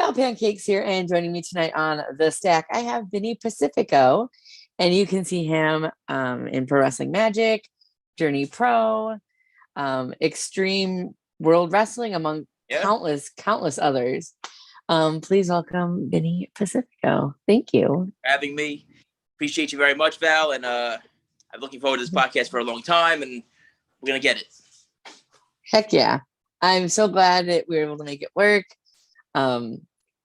Well, Pancakes here, and joining me tonight on The Stack, I have Vinny Pacifico, and you can see him in Pro Wrestling Magic, Journey Pro, Extreme World Wrestling, among countless others. Please welcome Vinny Pacifico. Thank you for having me. Appreciate you very much, Val, and I'm looking forward to this podcast for a long time, and we're gonna get it. Heck yeah. I'm so glad that we were able to make it work.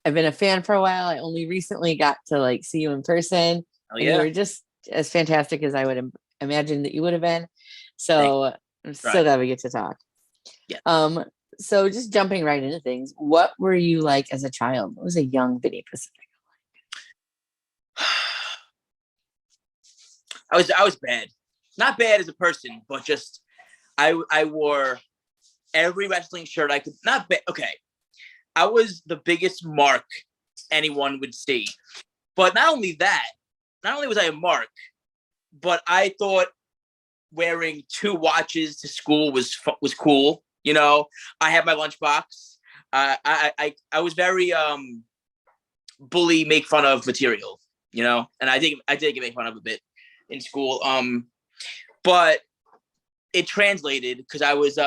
I've been a fan for a while. I only recently got to see you in person. Oh, and yeah. you were just as fantastic as I would imagine that you would have been. So I'm so glad we get to talk. Yeah. So just jumping right into things, what were you like as a child? What was a young Vinny Pacifico like? I was bad. Not bad as a person, but just I wore every wrestling shirt I could. Not bad. Okay. I was the biggest mark anyone would see. But not only was I a mark, but I thought wearing 2 watches to school was cool. You know, I had my lunchbox. I was very bully, make fun of material. You know, and I did get made fun of a bit in school. But it translated because I was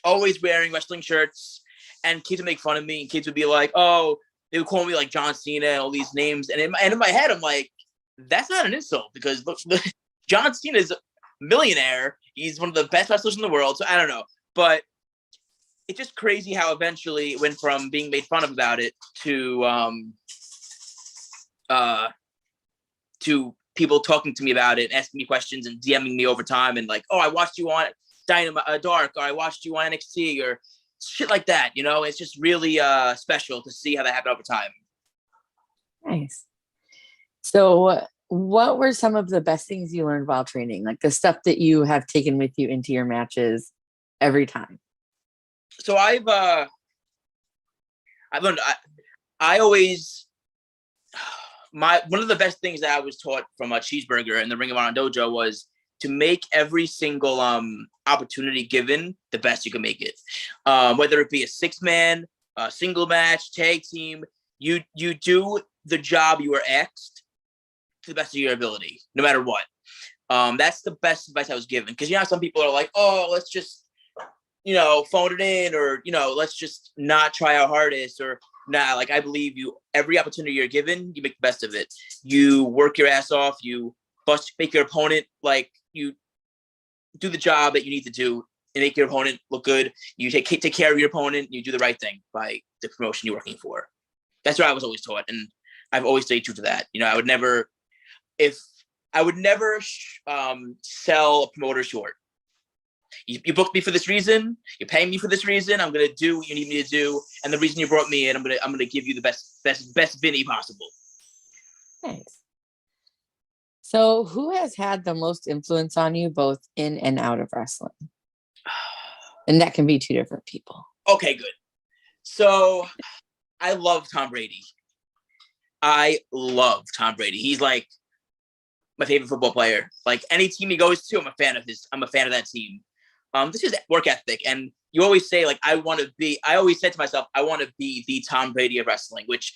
always wearing wrestling shirts. And kids would make fun of me, and kids would be like, "Oh," they would call me like John Cena and all these names. And in my head, I'm like, "That's not an insult because look, John Cena is a millionaire. He's one of the best wrestlers in the world." So I don't know, but it's just crazy how eventually it went from being made fun of about it to people talking to me about it, asking me questions, and DMing me over time, and like, "Oh, I watched you on Dynamite Dark," or "I watched you on NXT," or shit like that, you know. It's just really special to see how that happened over time. Nice. So what were some of the best things you learned while training, like the stuff that you have taken with you into your matches every time? So I've learned I always one of the best things that I was taught from a Cheeseburger in the Ring of Honor dojo was to make every single opportunity given the best you can make it. Whether it be a 6-man, a single match, tag team, you do the job you were asked to the best of your ability, no matter what. That's the best advice I was given. Because, some people are like, "Oh, let's just, phone it in," or, "let's just not try our hardest," or nah, I believe every opportunity you're given, you make the best of it. You work your ass off, you make your opponent you do the job that you need to do and make your opponent look good. You take care of your opponent. You do the right thing by the promotion you're working for. That's what I was always taught, and I've always stayed true to that. I would never sell a promoter short. You booked me for this reason. You're paying me for this reason. I'm gonna do what you need me to do, and the reason you brought me in, I'm gonna give you the best Vinny possible. Nice. So who has had the most influence on you both in and out of wrestling? And that can be 2 different people. Okay, good. So I love Tom Brady. He's like my favorite football player. Like any team he goes to, I'm a fan of that team. This is work ethic. And you always say, I always said to myself, I want to be the Tom Brady of wrestling, which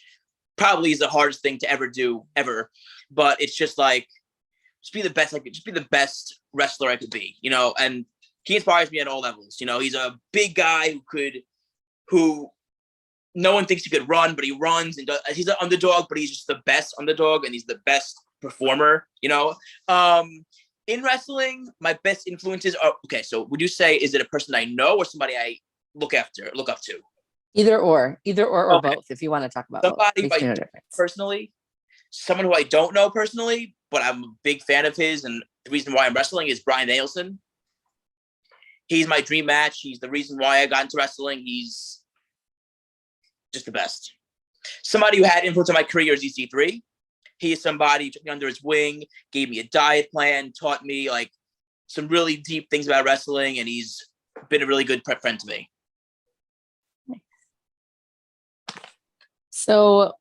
probably is the hardest thing to ever do, ever. But it's just just be the best. Just be the best wrestler I could be, and he inspires me at all levels. He's a big guy who no one thinks he could run, but he runs, and he's an underdog, but he's just the best underdog, and he's the best performer, in wrestling, my best influences are, okay, so would you say, is it a person I know or somebody I look up to? Either or both, if you want to talk about somebody both. Personally, someone who I don't know personally, but I'm a big fan of his, and the reason why I'm wrestling is Bryan Danielson. He's my dream match. He's the reason why I got into wrestling. He's just the best. Somebody who had influence on my career is EC3. He is somebody who took me under his wing, gave me a diet plan, taught me some really deep things about wrestling, and he's been a really good friend to me. So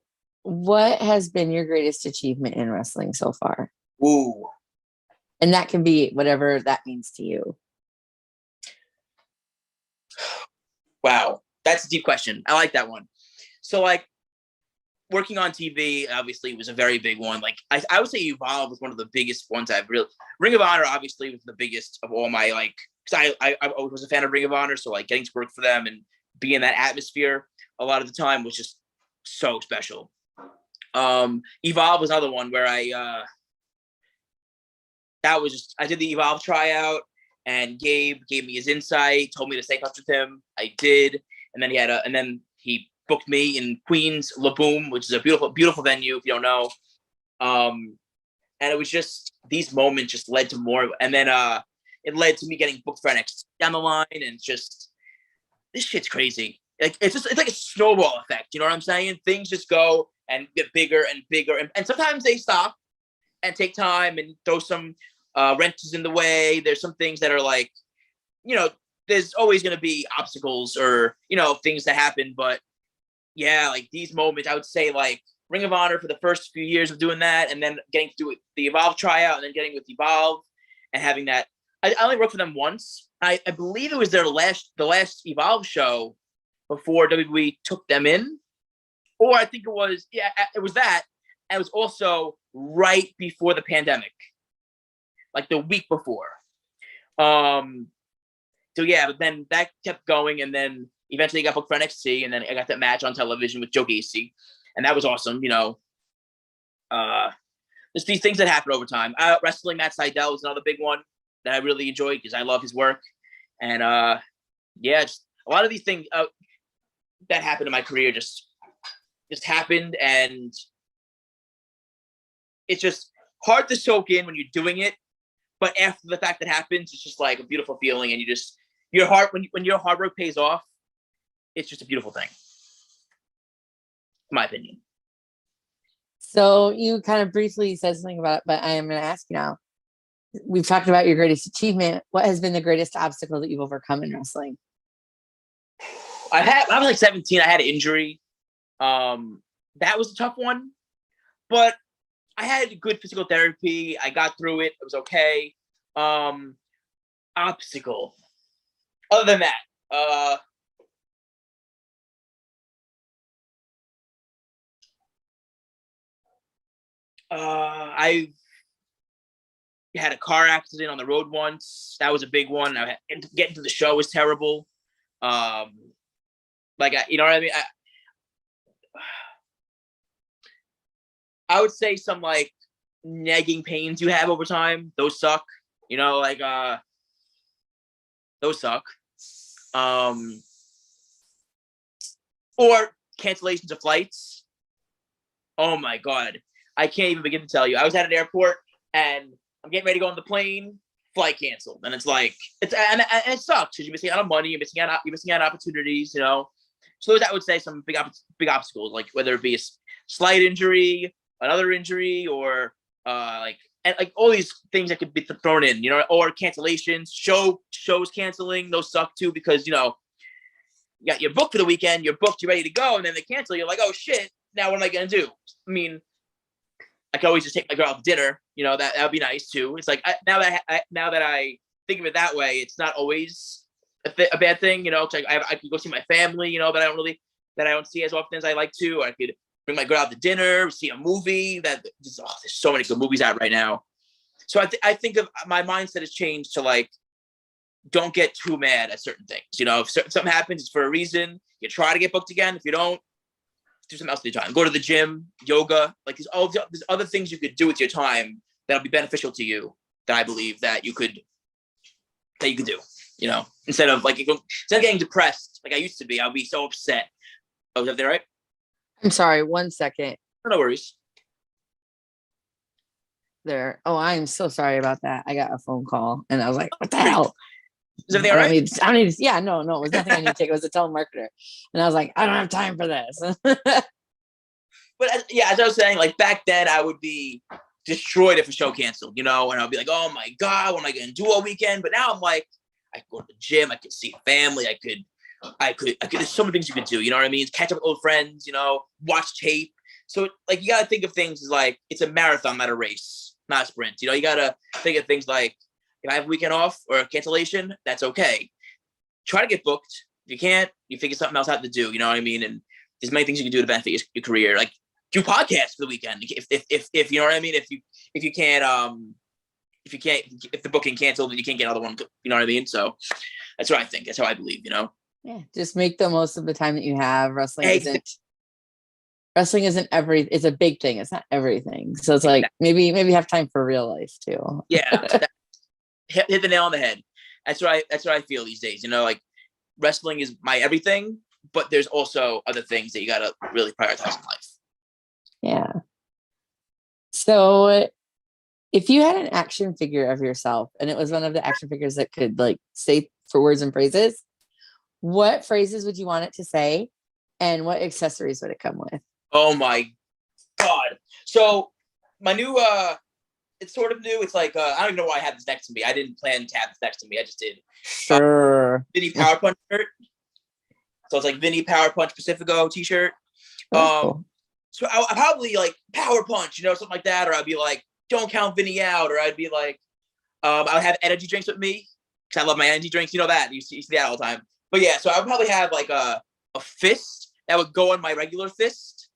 what has been your greatest achievement in wrestling so far? Ooh. And that can be whatever that means to you. Wow. That's a deep question. I like that one. So working on TV obviously was a very big one. Like I would say Evolve was one of the biggest ones I've really. Ring of Honor obviously was the biggest of all my like, because I always was a fan of Ring of Honor, so like getting to work for them and be in that atmosphere a lot of the time was just so special. Evolve was another one where I did the Evolve tryout, and Gabe gave me his insight, told me to stay in touch with him. I did, and then he booked me in Queens, La Boom, which is a beautiful, beautiful venue if you don't know. And it was just, these moments just led to more, and then it led to me getting booked for NXT down the line, and just, this shit's crazy. Like it's like a snowball effect. You know what I'm saying? Things just go and get bigger and bigger, and sometimes they stop and take time and throw some wrenches in the way. There's some things that are like, you know, there's always going to be obstacles or, you know, things that happen. But yeah, like these moments, I would say like Ring of Honor for the first few years of doing that, and then getting to do the Evolve tryout, and then getting with Evolve and having that. I only worked for them once. I believe it was the last Evolve show before WWE took them in, or I think it was that. And it was also right before the pandemic, like the week before. So yeah, but then that kept going, and then eventually got booked for NXT, and then I got that match on television with Joe Gacy, and that was awesome. You know, just these things that happen over time. Wrestling Matt Sydal was another big one that I really enjoyed because I love his work, and yeah, just a lot of these things that happened in my career just happened, and it's just hard to soak in when you're doing it, but after the fact that happens, it's just like a beautiful feeling, and your heart when your hard work pays off, it's just a beautiful thing, in my opinion. So you kind of briefly said something about it, but I am going to ask you now. We've talked about your greatest achievement. What has been the greatest obstacle that you've overcome in wrestling? I was like 17. I had an injury. That was a tough one, but I had good physical therapy. I got through it. It was okay. Obstacle. Other than that, I had a car accident on the road once. That was a big one. Getting to the show was terrible. You know what I mean? I would say some like nagging pains you have over time. Those suck. You know, like those suck. Or cancellations of flights. Oh my God. I can't even begin to tell you. I was at an airport and I'm getting ready to go on the plane, flight canceled. And it's like, and it sucks because you're missing out on money, you're missing out on opportunities, you know. So those, I would say, some big obstacles, like whether it be a slight injury, another injury, or like all these things that could be thrown in, you know, or cancellations, shows canceling. Those suck too, because, you know, you're booked for the weekend, you're ready to go, and then they cancel. You're like, oh shit, now what am I gonna do? I mean, I could always just take my girl out to dinner, you know, that would be nice too. It's like now that I think of it that way, it's not always a bad thing, you know. Cause I could go see my family, you know, that I don't see as often as I like to. Or I could bring my girl out to dinner, see a movie. There's so many good movies out right now. So I think of my mindset has changed to like, don't get too mad at certain things. You know, if something happens, it's for a reason. You try to get booked again. If you don't, do something else with your time. Go to the gym, yoga. Like there's other things you could do with your time that'll be beneficial to you. That I believe that you could do. You know, instead of getting depressed like I used to be. I'll be so upset. Oh, is that right? I'm sorry. 1 second. No worries. There. Oh, I'm so sorry about that. I got a phone call and I was like, what the hell? Is everything all right? I don't need, yeah, no, it was nothing I need to take. It was a telemarketer. And I was like, I don't have time for this. But as I was saying, like back then I would be destroyed if a show canceled, you know, and I'll be like, oh my God, what am I going to do all weekend? But now I'm like, I could go to the gym, I could see family, I could, there's so many things you could do, you know what I mean? Catch up with old friends, you know, watch tape. So like, you got to think of things as like, it's a marathon, not a race, not a sprint. You know, you got to think of things like, if I have a weekend off or a cancellation, that's okay. Try to get booked. If you can't, you figure something else out to do, you know what I mean? And there's many things you can do to benefit your career. Like do podcasts for the weekend. If you know what I mean. If you can't if the booking canceled, then you can't get another one. You know what I mean. So that's what I think. That's how I believe. You know. Yeah, just make the most of the time that you have. Wrestling Exactly. isn't it's a big thing. It's not everything. So it's like maybe have time for real life too. Yeah. Hit the nail on the head. That's what I feel these days. You know, like wrestling is my everything, but there's also other things that you gotta really prioritize in life. Yeah. So if you had an action figure of yourself and it was one of the action figures that could like say for words and phrases, what phrases would you want it to say? And what accessories would it come with? Oh my God. So my new it's sort of new. It's like I don't even know why I have this next to me. I didn't plan to have this next to me. I just did. Sure. Vinny Power Punch shirt. So it's like Vinny Power Punch Pacifico t-shirt. Cool. So I probably like Power Punch, you know, something like that. Or I'd be like, don't count Vinny out. Or I'd be like, I would have energy drinks with me because I love my energy drinks. You know that. You see that all the time. But yeah, so I would probably have like a fist that would go on my regular fist.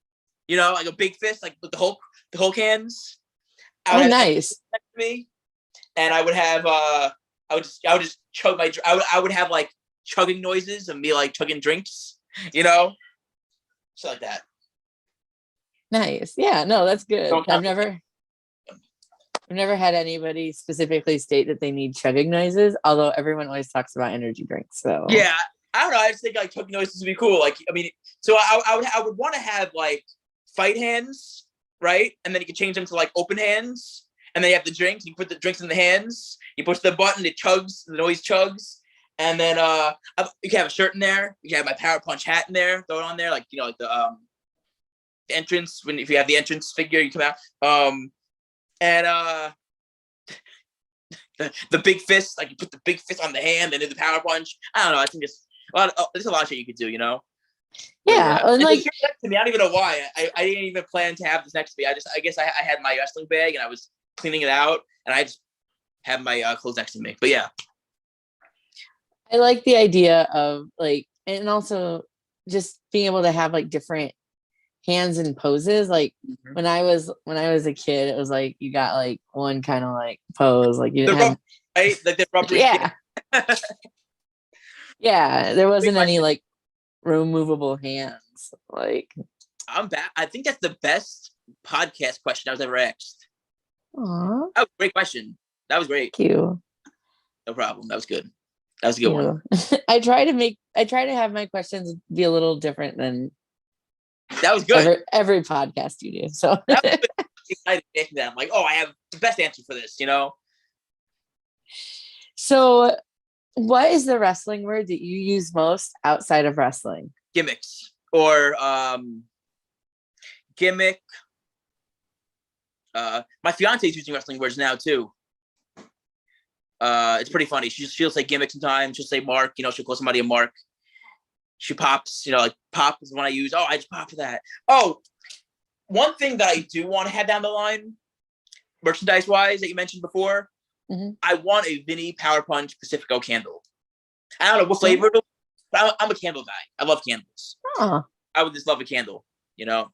You know, like a big fist, like with the Hulk hands. Oh, nice. Next to me, and I would have I would just chug my. I would have like chugging noises and be like chugging drinks. You know, shit like that. Nice. Yeah. No, that's good. Don't I've never had anybody specifically state that they need chugging noises, although everyone always talks about energy drinks. So yeah, I don't know. I just think like chugging noises would be cool. Like, I mean, so I would want to have like fight hands, right? And then you can change them to like open hands. And then you have the drinks. You put the drinks in the hands. You push the button. It chugs. The noise chugs. And then you can have a shirt in there. You can have my Power Punch hat in there. Throw it on there, like you know, like the entrance. If you have the entrance figure, you come out. And the big fist, like you put the big fist on the hand and then the Power Punch. I don't know. I think there's a lot of shit you could do. You know. Yeah, and like next to me, I don't even know why. I didn't even plan to have this next to me. I guess I had my wrestling bag and I was cleaning it out, and I just have my clothes next to me. But yeah, I like the idea of like, and also just being able to have like different hands and poses. Like when I was a kid, it was like you got like one kind of like pose, like you didn't have, right, like the rubbery. Yeah. Yeah, there wasn't any like removable hands. Like I'm back. I think that's the best podcast question I was ever asked. Aww. That was a great question. That was great. Thank you. No problem. That was good. That was a good one. I try to have my questions be a little different than that was good. Every podcast you do. So that was excited to answer that. I'm like, oh, I have the best answer for this, you know? So what is the wrestling word that you use most outside of wrestling? Gimmicks or gimmick. My fiance is using wrestling words now too. It's pretty funny. She'll say gimmick sometimes. She'll say mark. You know, she'll call somebody a mark. She pops. You know, like pop is the one I use. Oh, I just pop for that. Oh, one thing that I do want to have down the line, merchandise wise, that you mentioned before. Mm-hmm. I want a Vinny Power Punch Pacifico candle. I don't know what flavor, but I'm a candle guy. I love candles. Huh. I would just love a candle, you know.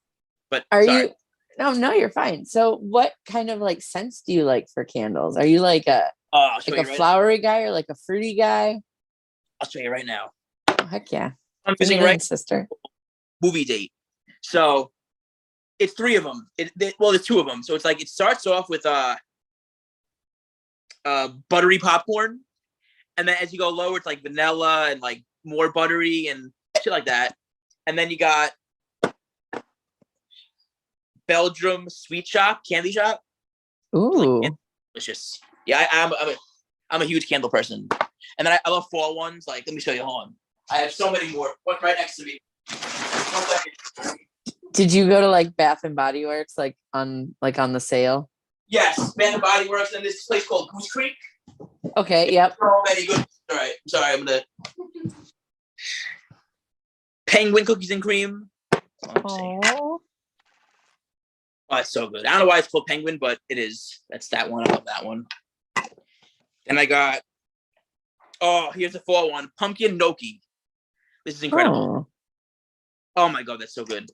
But you? No, you're fine. So, what kind of like scents do you like for candles? Are you like a flowery guy or like a fruity guy? I'll show you right now. Oh, heck yeah! I'm using sister. Movie date. So it's 3 of them. There's 2 of them. So it's like it starts off with buttery popcorn, and then as you go lower, it's like vanilla and like more buttery and shit like that. And then you got Belgium sweet shop, candy shop. Ooh, like, delicious. Yeah, I'm a huge candle person. And then I love fall ones. Like, let me show you. Hold on. I have so many more. One right next to me. Did you go to like Bath and Body Works like on the sale? Yes, Bath and Body Works, and this place called Goose Creek. Okay, yep. So many good. All right, I'm sorry. I'm gonna penguin cookies and cream. Oh, it's so good. I don't know why it's called penguin, but it is. That's that one. I love that one. And I got. Oh, here's the fall one. Pumpkin gnocchi. This is incredible. Oh my god, that's so good.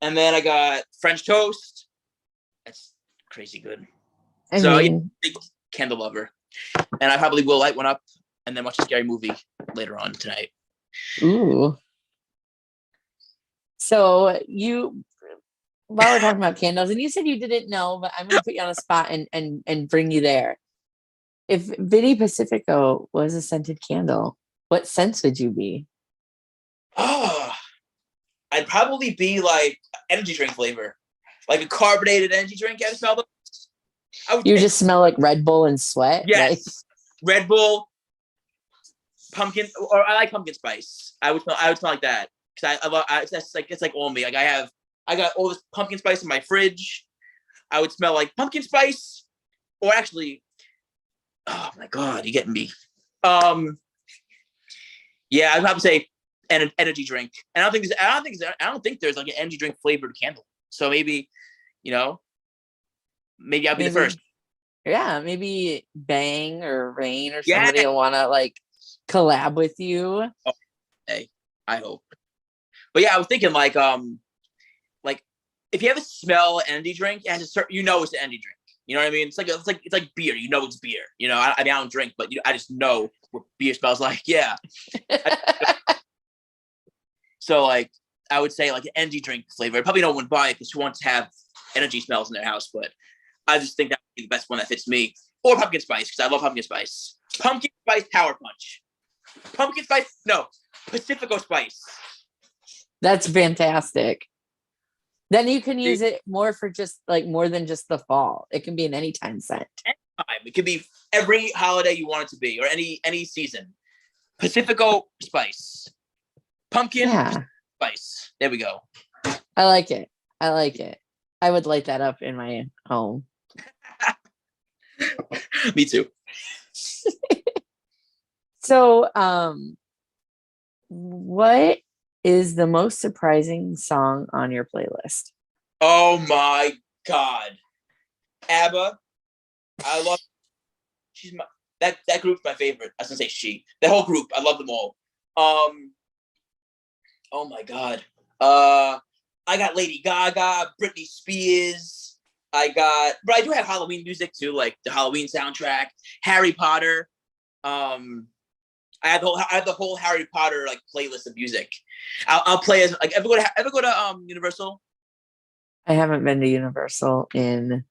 And then I got French toast. That's crazy good. I So yeah, mean, big candle lover. And I probably will light one up and then watch a scary movie later on tonight. ooh. So while we're talking about candles, and you said you didn't know, but I'm gonna put you on a spot and bring you there. If Vinny Pacifico was a scented candle, what scent would you be? Oh, I'd probably be like energy drink flavor, like a carbonated energy drink. You ever smell those? You just smell like Red Bull and sweat. Yes, Red Bull, pumpkin, or I like pumpkin spice. I would smell like that because I love. It's like all me. Like I got all this pumpkin spice in my fridge. I would smell like pumpkin spice, or actually, oh my god, you're getting me. Yeah, I'd probably say an energy drink. And I don't think there's like an energy drink flavored candle. So maybe, maybe I'll be the first. Yeah, maybe Bang or Rain or Yeah. somebody will want to like collab with you. Oh, hey, I hope. But yeah, I was thinking like if you ever smell an energy drink, it has a certain, it's an energy drink. You know what I mean? It's like beer. It's beer. I don't drink, but I just know what beer smells like. Yeah. So like I would say like an energy drink flavor. Probably no one would buy it because who wants to have energy smells in their house, but I just think that would be the best one that fits me. Or pumpkin spice, because I love pumpkin spice. Pumpkin spice power punch. Pumpkin spice, no, Pacifico spice. That's fantastic. Then you can use it more for just like more than just the fall. It can be an anytime scent. Anytime. It could be every holiday you want it to be, or any season. Pacifico spice. Pumpkin spice. There we go. I like it. I would light that up in my home. Me too. So, what is the most surprising song on your playlist? Oh my god, ABBA. I love. That group's my favorite. I was gonna say she. The whole group. I love them all. Oh my god. I got Lady Gaga, Britney Spears. But I do have Halloween music too, like the Halloween soundtrack, Harry Potter. I have the whole Harry Potter like playlist of music. I'll play as like ever go to Universal? I haven't been to Universal in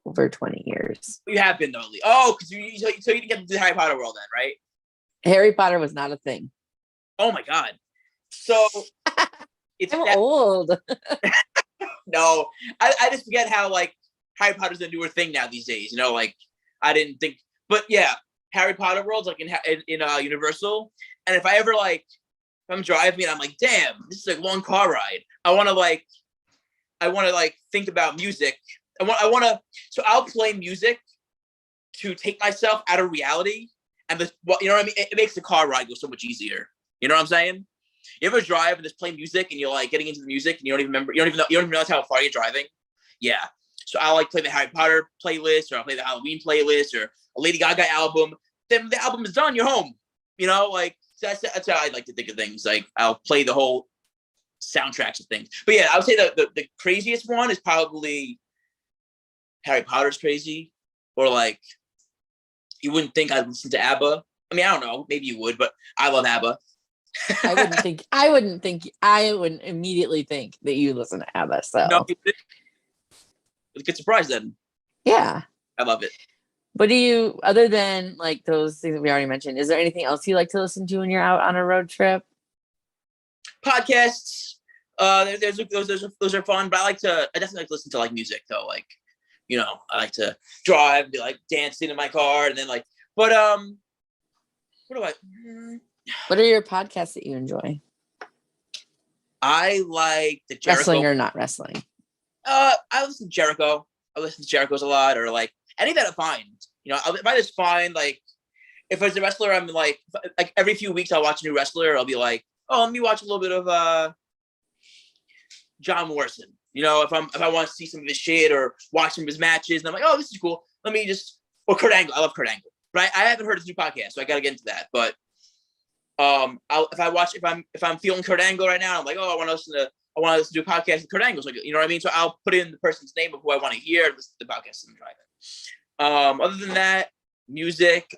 over 20 years. You have been though. Oh, because so you didn't get to the Harry Potter world then, right? Harry Potter was not a thing. Oh my god. So I'm old. No, I just forget how like Harry Potter's a newer thing now these days. Like I didn't think, but yeah, Harry Potter world's like in Universal. And if I ever if I'm driving and I'm like, damn, this is a long car ride. I want to think about music. So I'll play music to take myself out of reality. And you know what I mean? It makes the car ride go so much easier. You know what I'm saying? You ever drive and just play music and you're like getting into the music and you don't even remember, you don't even realize how far you're driving? Yeah. So I play the Harry Potter playlist, or I'll play the Halloween playlist, or a Lady Gaga album. Then the album is done, you're home. That's how I like to think of things. Like I'll play the whole soundtracks of things. But yeah, I would say the craziest one is probably Harry Potter's crazy. Or you wouldn't think I'd listen to ABBA. I mean, I don't know, maybe you would, but I love ABBA. I wouldn't immediately think that you listen to ABBA. So no, it's a good surprise then. Yeah. I love it. What do you, other than those things that we already mentioned, is there anything else you like to listen to when you're out on a road trip? Podcasts. Those are fun, but I definitely like to listen to music though. I like to drive, be dancing in my car, and then what do I? What are your podcasts that you enjoy? I like the Jericho. Wrestling or not wrestling? I listen to Jericho. I listen to Jericho's a lot, or any that I find. If I just find if there's a wrestler, I'm every few weeks I'll watch a new wrestler. I'll be oh, let me watch a little bit of John Morrison. If I want to see some of his shit or watch some of his matches, and I'm oh, this is cool. Let me or Kurt Angle. I love Kurt Angle. But I haven't heard his new podcast, so I gotta get into that. But if I'm feeling Kurt Angle right now, I'm oh, I want to listen to I want to listen to a podcast with Kurt Angle. So, you know what I mean? So I'll put in the person's name of who I want to hear, listen to the podcast and drive it. Other than that, music,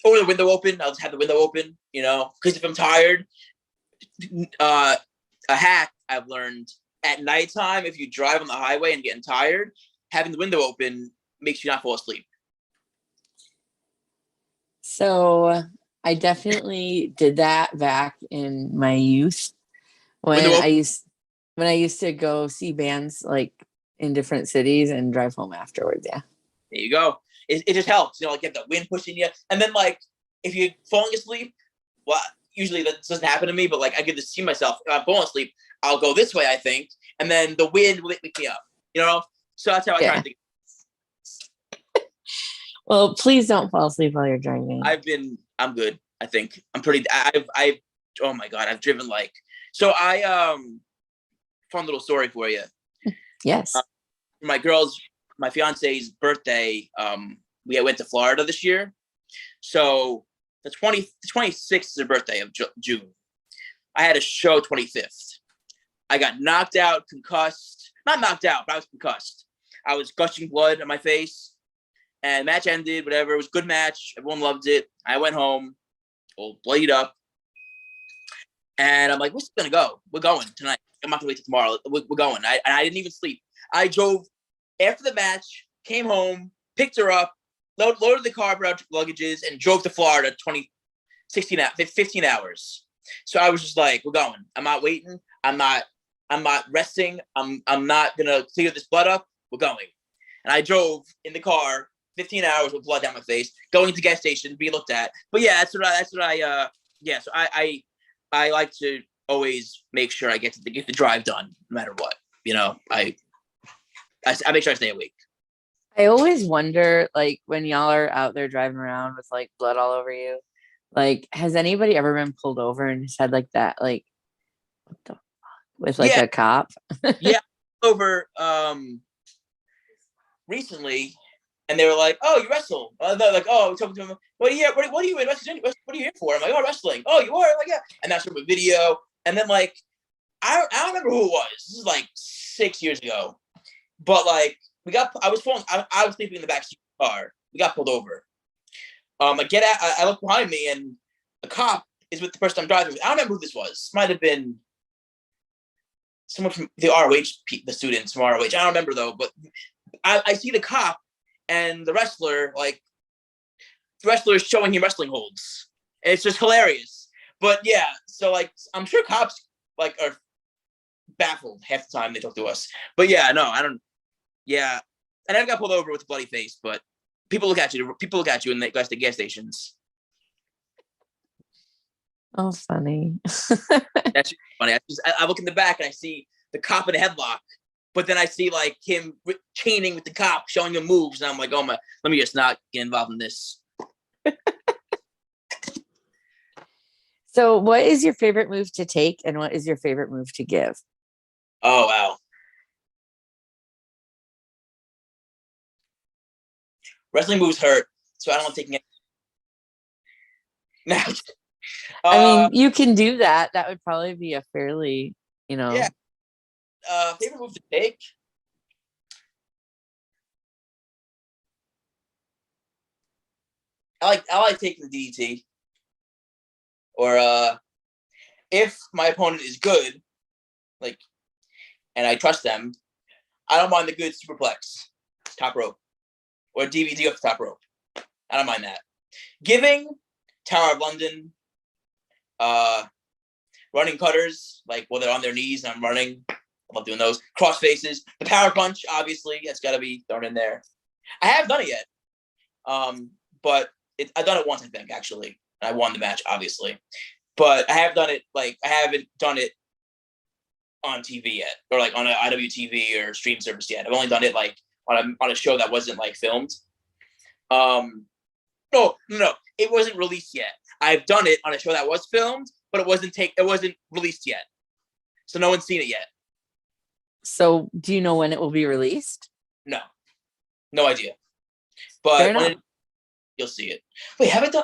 or the window open. I'll just have the window open, you know, because if I'm tired, a hack I've learned at nighttime, if you drive on the highway and getting tired, having the window open makes you not fall asleep. So I definitely did that back in my youth when I used to go see bands like in different cities and drive home afterwards. Yeah. There you go. It just helps, you know, like you have the wind pushing you. And then like, if you're falling asleep, well, usually that doesn't happen to me, but like I get to see myself, if I'm falling asleep, I'll go this way, I think. And then the wind will wake me up, you know? So that's how I try to think. Well, please don't fall asleep while you're driving. I'm good. I think I'm pretty, oh my God, I've driven like, so fun little story for you. Yes. My fiance's birthday, we went to Florida this year. So the 26th is her birthday of June. I had a show 25th. I got knocked out, concussed. Not knocked out, but I was concussed. I was gushing blood on my face. And match ended, whatever. It was a good match. Everyone loved it. I went home, all bloodied up. And I'm like, we're gonna go. We're going tonight. I'm not gonna wait till tomorrow. We're going. I didn't even sleep. I drove after the match, came home, picked her up, loaded the car, brought luggages, and drove to Florida 15 hours. So I was just like, we're going. I'm not waiting. I'm not resting. I'm not gonna clear this blood up. We're going. And I drove in the car 15 hours with blood down my face, going to gas station, being looked at. But yeah, so I like to always make sure I get the drive done, no matter what. You know, I make sure I stay awake. I always wonder, like, when y'all are out there driving around with like blood all over you, like, has anybody ever been pulled over and just had like that, like, what the fuck, with like a cop? Yeah, over recently, and they were like, "Oh, you wrestle?" They're like, "Oh," talking to him. What are you in wrestling? What are you here for? I'm like, "Oh, wrestling." "Oh, you are?" I'm like, "Yeah." And that's from a video. And then like, I don't remember who it was. This is like 6 years ago. But like, I was sleeping in the back seat of the car. We got pulled over. I get out. I look behind me, and a cop is with the person I'm driving with. I don't remember who this was. Might have been someone from the ROH, the students from ROH. I don't remember though. But I see the cop and the wrestler. Like, the wrestler is showing him wrestling holds. And it's just hilarious. But yeah, so like, I'm sure cops like are baffled half the time they talk to us. But yeah, no, I don't. Yeah, I never got pulled over with a bloody face, but people look at you in the gas stations. Oh, funny. That's funny. I look in the back and I see the cop in a headlock, but then I see like him chaining with the cop, showing him moves, and I'm like, oh my, let me just not get involved in this. So what is your favorite move to take and what is your favorite move to give? Oh, wow. Wrestling moves hurt, so I don't want to take any. Now, I mean, you can do that. That would probably be a fairly, you know. Yeah. Favorite move to take? I like taking the DDT. Or if my opponent is good, like, and I trust them, I don't mind the good superplex, top rope, or DVD off the top rope. I don't mind that. Giving, Tower of London, running cutters, like while they're on their knees and I'm running. I love doing those. Cross faces. The power punch, obviously, that's got to be thrown in there. I haven't done it yet, but I've done it once, I think, actually. I won the match, obviously. But I have done it, like, I haven't done it on TV yet, or like on an IWTV or stream service yet. I've only done it like on a show that wasn't like filmed. No, it wasn't released yet. I've done it on a show that was filmed, but it wasn't released yet. So no one's seen it yet. So do you know when it will be released? No idea. But when you'll see it. Wait, have I done?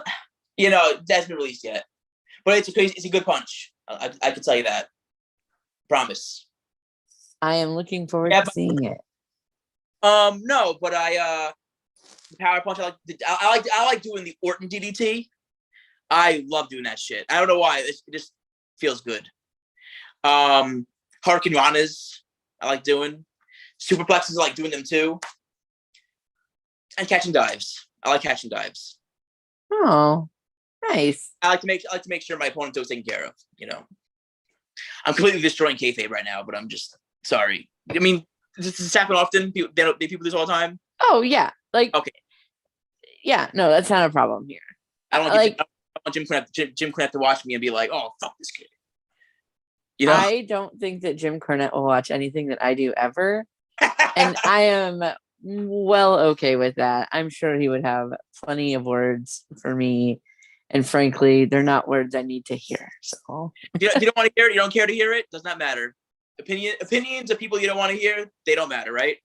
You know, it hasn't been released yet, but it's a good punch. I can tell you that. Promise. I am looking forward Yeah, to seeing it. No, but the power punch. I like doing the Orton DDT. I love doing that shit. I don't know why. It just feels good. Hurricane Ranas, I like doing. Superplexes, I like doing them too. And catching dives. I like catching dives. Oh, nice. I like to make sure my opponent is taken care of. You know, I'm completely destroying kayfabe right now, but I'm just sorry. I mean, does this happen often? People do this all the time. Oh yeah, like okay. Yeah, no, that's not a problem here. I don't want Jim Cornette to watch me and be like, "Oh, fuck this kid." You know, I don't think that Jim Cornette will watch anything that I do ever, and I am well okay with that. I'm sure he would have plenty of words for me, and frankly, they're not words I need to hear. So you don't want to hear it. You don't care to hear it. Does not matter. Opinions of people you don't want to hear, they don't matter, right?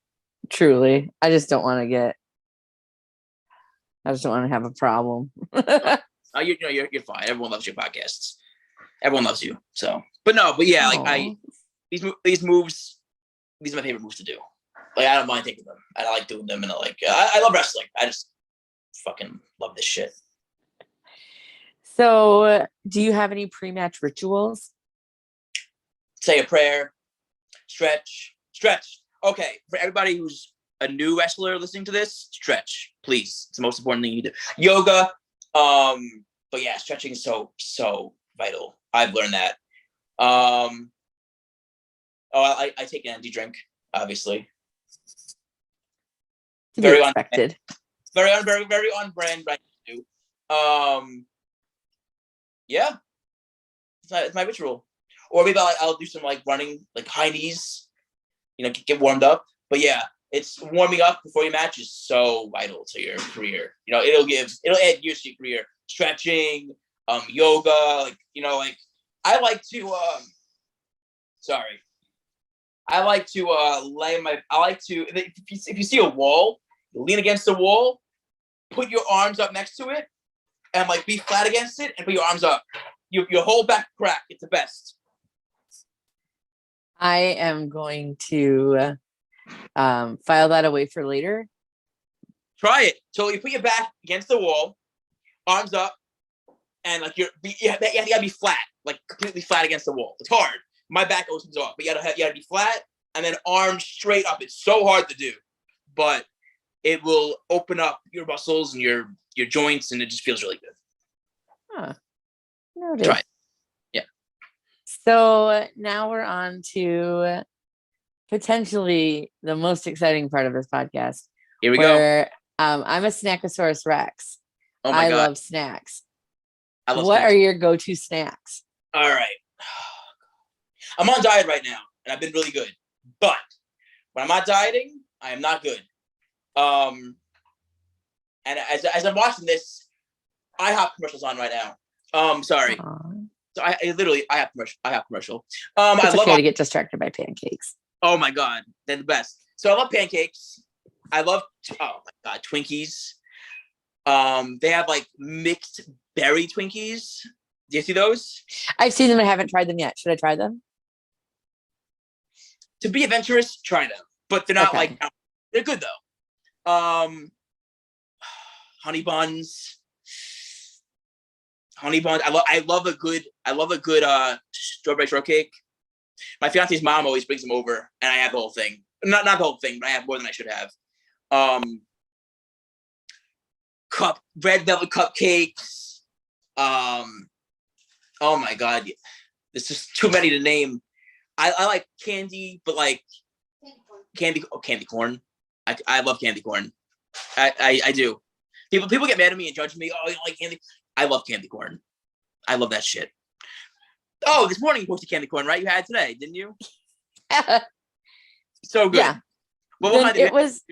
Truly, I just don't want to have a problem. You're fine. Everyone loves your podcasts. Everyone loves you. So, but yeah, like these moves, these are my favorite moves to do. Like I don't mind taking them. I like doing them, and I love wrestling. I just fucking love this shit. So, do you have any pre-match rituals? Say a prayer, stretch. Okay, for everybody who's a new wrestler listening to this, stretch, please. It's the most important thing you do. Yoga, but yeah, stretching is so vital. I've learned that. I take an energy drink, obviously. Very expected. Very on brand, right? Yeah, it's my ritual. Or maybe I'll do some like running, like high knees, you know, get warmed up. But yeah, it's warming up before your match is so vital to your career. You know, it'll add years to your career. Stretching, yoga, like, you know, like I like to if you see a wall, you lean against the wall, put your arms up next to it, and like be flat against it and put your arms up. Your whole back crack. It's the best. I am going to file that away for later. Try it. So you put your back against the wall, arms up, and like you gotta be flat, like completely flat against the wall. It's hard. My back opens off, but you gotta be flat and then arms straight up. It's so hard to do, but it will open up your muscles and your joints, and it just feels really good. Huh. Noted. Try it. Yeah. So now we're on to potentially the most exciting part of this podcast. Here we go. I'm a Snackosaurus Rex. Oh my God. I love snacks. What snacks. are your go-to snacks? All right. I'm on diet right now, and I've been really good. But when I'm not dieting, I am not good. And as I'm watching this, IHOP commercials on right now. Sorry. Aww. So I have commercial. It's I love okay to get distracted by pancakes. Oh my God, they're the best. So I love pancakes. I love Twinkies. They have like mixed berry Twinkies. Do you see those? I've seen them. I haven't tried them yet. Should I try them? To be adventurous, try them, but they're not like they're good though. Honey buns. I love a good strawberry shortcake. My fiance's mom always brings them over, and I have the whole thing. Not the whole thing, but I have more than I should have. Red velvet cupcakes. Oh my God, there's just too many to name. I like candy, but like candy corn. I love candy corn. I do. People get mad at me and judge me. Oh, you don't like candy? I love candy corn. I love that shit. Oh, this morning you posted candy corn, right? You had it today, didn't you? So good. Yeah. Well, it was.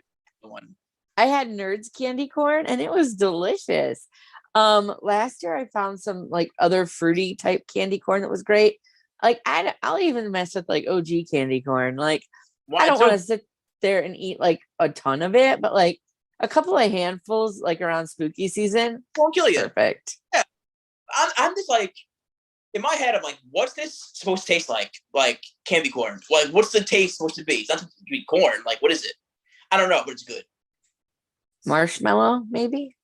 I had Nerds candy corn, and it was delicious. Last year I found some like other fruity type candy corn that was great. Like I'll even mess with like OG candy corn. Like I don't want to sit there and eat like a ton of it, but like a couple of handfuls like around spooky season won't kill you. Perfect. Yeah, I'm just like, in my head, I'm like, what's this supposed to taste like? Like candy corn. Like, what's the taste supposed to be? It's not supposed to be corn. Like, what is it? I don't know, but it's good. Marshmallow, maybe.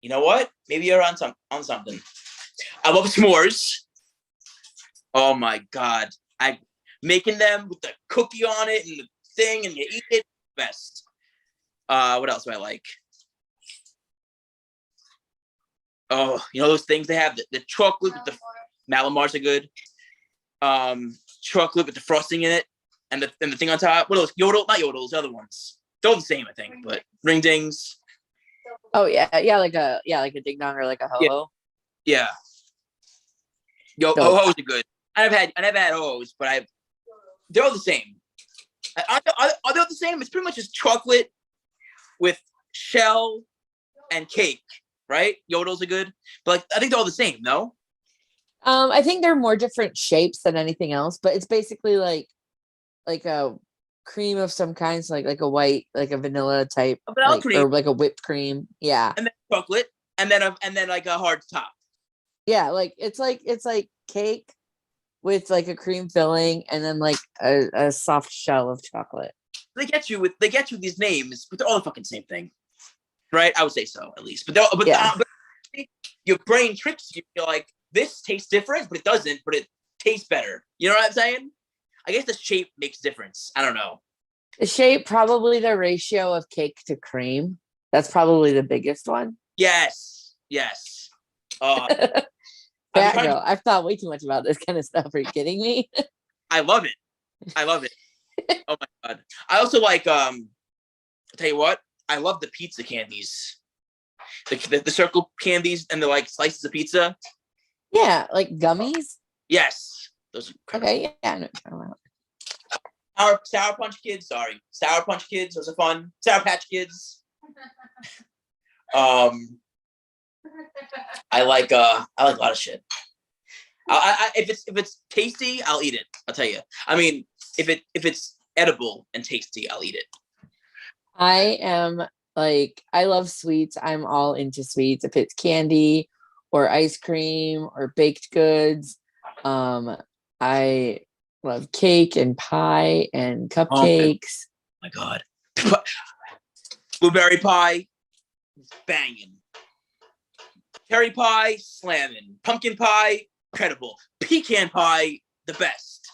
You know what? Maybe you're on something. I love s'mores. Oh my god. I making them with the cookie on it and the thing and you eat it best. What else do I like? Oh, you know those things they have the chocolate with the Malamars are good. Chocolate with the frosting in it and the thing on top. What else? Yodel, not yodels, the other ones. They're all the same, I think, but ring dings. Oh yeah, like a ding dong or like a ho ho. Yeah. Yo, ho hos are good. I never had ho hos, but they're all the same. Are they all the same? It's pretty much just chocolate with shell and cake, right? Yodels are good, but like, I think they're all the same. No. I think they're more different shapes than anything else, but it's basically like a cream of some kind, so like a white, like a vanilla type, Vanilla cream, or like a whipped cream. Yeah, and then chocolate, and then like a hard top. Yeah, like it's like cake with like a cream filling and then like a soft shell of chocolate. They get you with these names, but they're all the fucking same thing, right? I would say so, at least. But your brain tricks you. You're like, this tastes different, but it doesn't. But it tastes better. You know what I'm saying? I guess the shape makes a difference. I don't know. The shape, probably the ratio of cake to cream. That's probably the biggest one. Yes. Fat girl. I've thought way too much about this kind of stuff. Are you kidding me? I love it. Oh my god. I also like I'll tell you what, I love the pizza candies. The circle candies and the like slices of pizza. Yeah, like gummies. Yes. Those are okay, yeah. Sour Punch Kids, sorry. Sour Punch Kids, those are fun. Sour Patch Kids. I like a lot of shit. If it's tasty, I'll eat it. I'll tell you. I mean, if it's edible and tasty, I'll eat it. I love sweets. I'm all into sweets. If it's candy or ice cream or baked goods, I love cake and pie and cupcakes. Oh my god, blueberry pie, banging. Cherry pie, slamming. Pumpkin pie, incredible. Pecan pie, the best.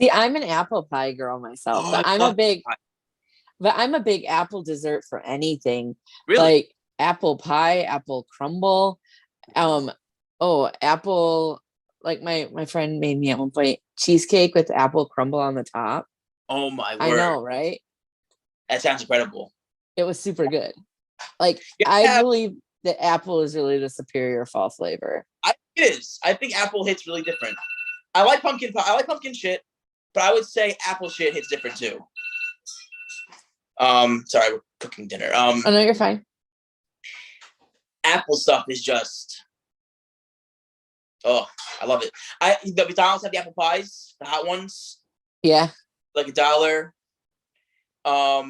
See, I'm an apple pie girl myself, but I'm a big apple dessert for anything. Really? Like apple pie, apple crumble, apple. Like my friend made me at one point cheesecake with apple crumble on the top. Oh my word! I know, right? That sounds incredible. It was super good. Like I believe that apple is really the superior fall flavor. It is. I think apple hits really different. I like pumpkin pie. I like pumpkin shit, but I would say apple shit hits different too. Sorry, we're cooking dinner. Oh no, you're fine. Apple stuff is just, oh, I love it. The McDonald's have the apple pies, the hot ones. Yeah. Like $1. I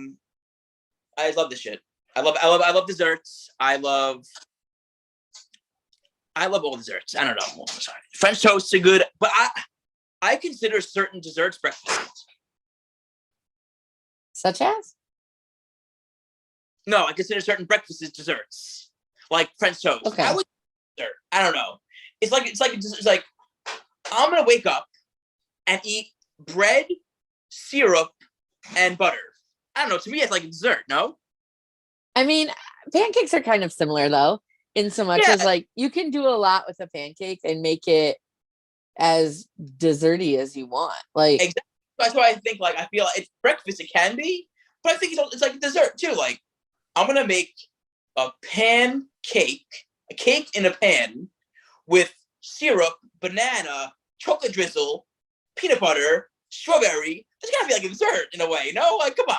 love this shit. I love desserts. I love all desserts. I don't know. I'm sorry. French toasts are good, but I consider certain desserts breakfast. Such as? No, I consider certain breakfasts desserts, like French toast. Okay. I would dessert. I don't know. It's like I'm gonna wake up and eat bread, syrup, and butter. I don't know. To me, it's like a dessert. No. I mean, pancakes are kind of similar though, in so much as like you can do a lot with a pancake and make it as desserty as you want. Like exactly. That's why I think like I feel like it's breakfast. It can be, but I think it's like a dessert too. Like I'm gonna make a pancake, a cake in a pan with syrup, banana, chocolate drizzle, peanut butter, strawberry. It's gotta be like a dessert in a way. No, like come on.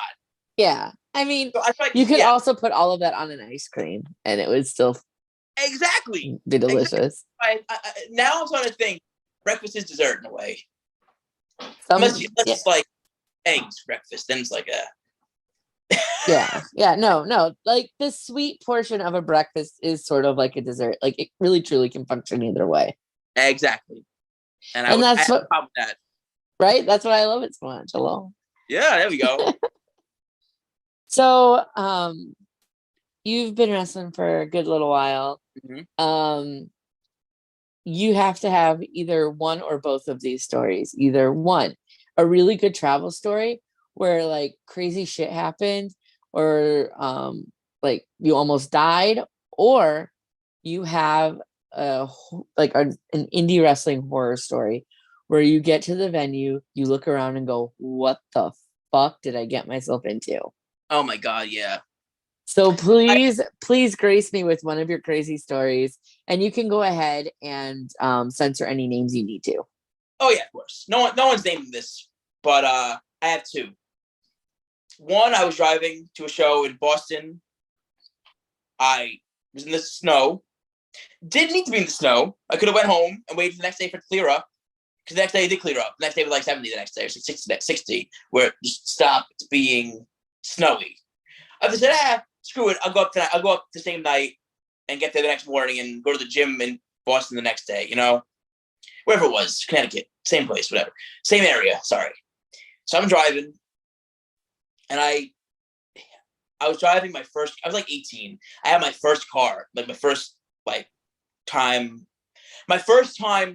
Yeah. I mean, so you could also put all of that on an ice cream and it would still be delicious. Exactly. Now I'm starting to think breakfast is dessert in a way. Unless it's like eggs breakfast, then it's like Yeah, no. Like the sweet portion of a breakfast is sort of like a dessert. Like it really truly can function either way. Exactly. And And I that's have what a problem with that. right? That's why I love it so much. Hello. Yeah, there we go. So you've been wrestling for a good little while. Mhm. You have to have either one or both of these stories. Either one, a really good travel story where like crazy shit happened, or like you almost died, or you have an indie wrestling horror story where you get to the venue, you look around and go, what the fuck did I get myself into? Oh my God, yeah. So I, please grace me with one of your crazy stories, and you can go ahead and censor any names you need to. oh yeah, of course. No one's naming this, but I have two. One, I was driving to a show in Boston. I was in the snow. Didn't need to be in the snow. I could have went home and waited the next day for it to clear up. Because the next day it did clear up. The next day was like 70 the next day, or 60, where it just stopped being snowy. I just said, screw it. I'll go up tonight. I'll go up the same night and get there the next morning and go to the gym in Boston the next day, wherever it was, Connecticut, same place, whatever. Same area, sorry. So I'm driving, and I was driving I was like 18. I had my first car, like my first time